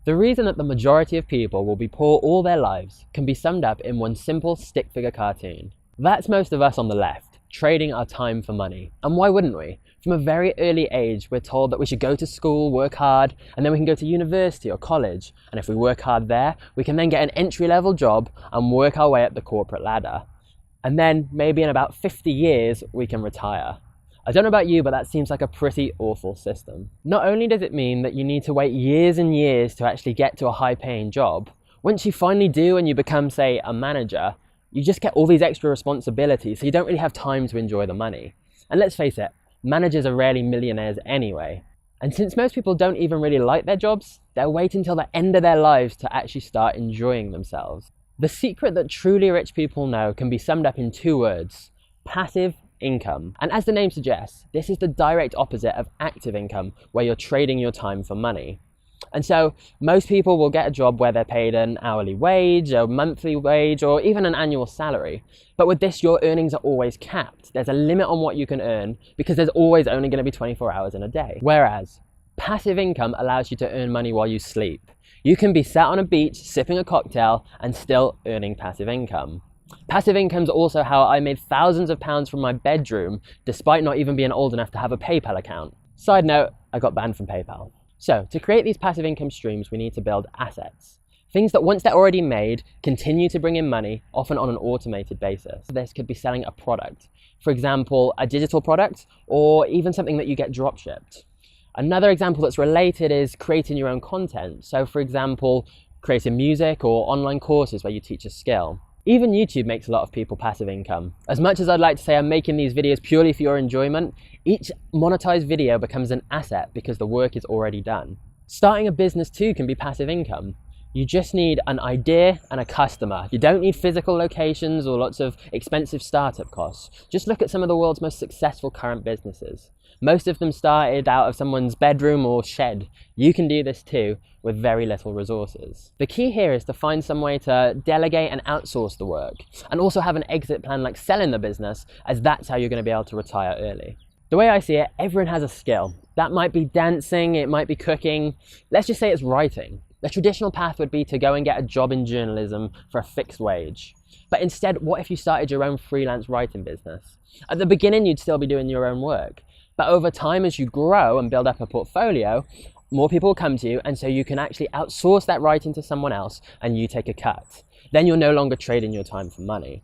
The reason that the majority of people will be poor all their lives can be summed up in one simple stick figure cartoon. That's most of us on the left, trading our time for money. And why wouldn't we? From a very early age, we're told that we should go to school, work hard, and then we can go to university or college. And if we work hard there, we can then get an entry-level job and work our way up the corporate ladder. And then maybe in about 50 years, we can retire. I don't know about you, but that seems like a pretty awful system. Not only does it mean that you need to wait years and years to actually get to a high-paying job, once you finally do and you become, say, a manager, you just get all these extra responsibilities, so you don't really have time to enjoy the money. And let's face it, managers are rarely millionaires anyway. And since most people don't even really like their jobs, they'll wait until the end of their lives to actually start enjoying themselves. The secret that truly rich people know can be summed up in 2 words: passive income. And as the name suggests, this is the direct opposite of active income, where you're trading your time for money. And so most people will get a job where they're paid an hourly wage, a monthly wage, or even an annual salary. But with this, your earnings are always capped. There's a limit on what you can earn because there's always only going to be 24 hours in a day. Whereas passive income allows you to earn money while you sleep. You can be sat on a beach sipping a cocktail and still earning passive income. Passive income is also how I made thousands of pounds from my bedroom despite not even being old enough to have a PayPal account. Side note, I got banned from PayPal. So to create these passive income streams, we need to build assets. Things that once they're already made, continue to bring in money, often on an automated basis. This could be selling a product. For example, a digital product, or even something that you get drop shipped. Another example that's related is creating your own content. So for example, creating music or online courses where you teach a skill. Even YouTube makes a lot of people passive income. As much as I'd like to say I'm making these videos purely for your enjoyment, each monetized video becomes an asset because the work is already done. Starting a business too can be passive income. You just need an idea and a customer. You don't need physical locations or lots of expensive startup costs. Just look at some of the world's most successful current businesses. Most of them started out of someone's bedroom or shed. You can do this too with very little resources. The key here is to find some way to delegate and outsource the work, and also have an exit plan like selling the business, as that's how you're going to be able to retire early. The way I see it, everyone has a skill. That might be dancing, it might be cooking. Let's just say it's writing. The traditional path would be to go and get a job in journalism for a fixed wage. But instead, what if you started your own freelance writing business? At the beginning, you'd still be doing your own work. But over time, as you grow and build up a portfolio, more people will come to you, and so you can actually outsource that writing to someone else and you take a cut. Then you're no longer trading your time for money.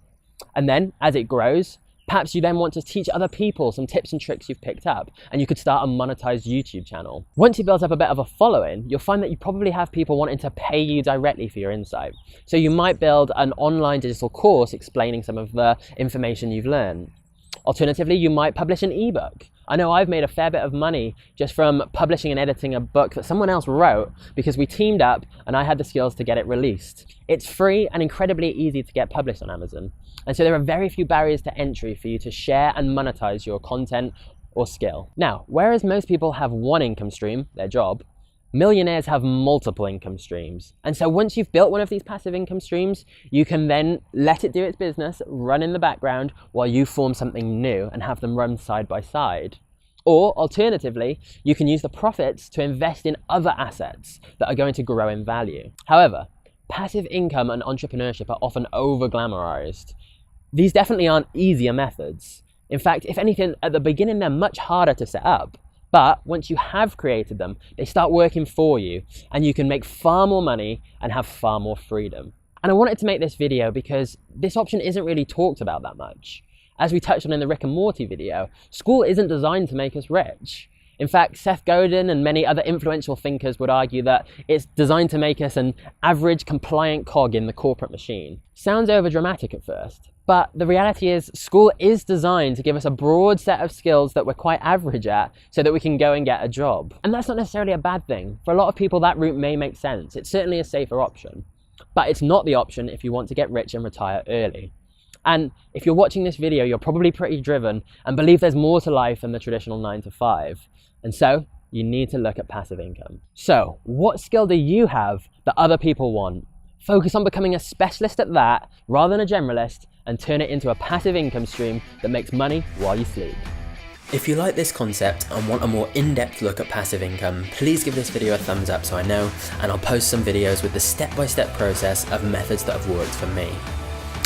And then, as it grows, perhaps you then want to teach other people some tips and tricks you've picked up, and you could start a monetized YouTube channel. Once you've built up a bit of a following, you'll find that you probably have people wanting to pay you directly for your insight. So you might build an online digital course explaining some of the information you've learned. Alternatively, you might publish an ebook. I know I've made a fair bit of money just from publishing and editing a book that someone else wrote because we teamed up and I had the skills to get it released. It's free and incredibly easy to get published on Amazon. And so there are very few barriers to entry for you to share and monetize your content or skill. Now, whereas most people have one income stream, their job, millionaires have multiple income streams. And so once you've built one of these passive income streams, you can then let it do its business, run in the background while you form something new and have them run side by side. Or alternatively, you can use the profits to invest in other assets that are going to grow in value. However, passive income and entrepreneurship are often over-glamorized. These definitely aren't easier methods. In fact, if anything, at the beginning, they're much harder to set up. But once you have created them, they start working for you and you can make far more money and have far more freedom. And I wanted to make this video because this option isn't really talked about that much. As we touched on in the Rick and Morty video, school isn't designed to make us rich. In fact, Seth Godin and many other influential thinkers would argue that it's designed to make us an average compliant cog in the corporate machine. Sounds overdramatic at first, but the reality is school is designed to give us a broad set of skills that we're quite average at so that we can go and get a job. And that's not necessarily a bad thing. For a lot of people, that route may make sense. It's certainly a safer option, but it's not the option if you want to get rich and retire early. And if you're watching this video, you're probably pretty driven and believe there's more to life than the traditional 9 to 5. And so you need to look at passive income. So what skill do you have that other people want? Focus on becoming a specialist at that rather than a generalist, and turn it into a passive income stream that makes money while you sleep. If you like this concept and want a more in-depth look at passive income, please give this video a thumbs up so I know, and I'll post some videos with the step-by-step process of methods that have worked for me.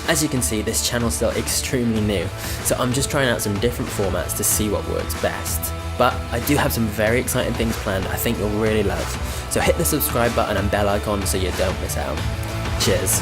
As you can see, this channel's still extremely new, so I'm just trying out some different formats to see what works best. But I do have some very exciting things planned I think you'll really love, so hit the subscribe button and bell icon so you don't miss out. Cheers.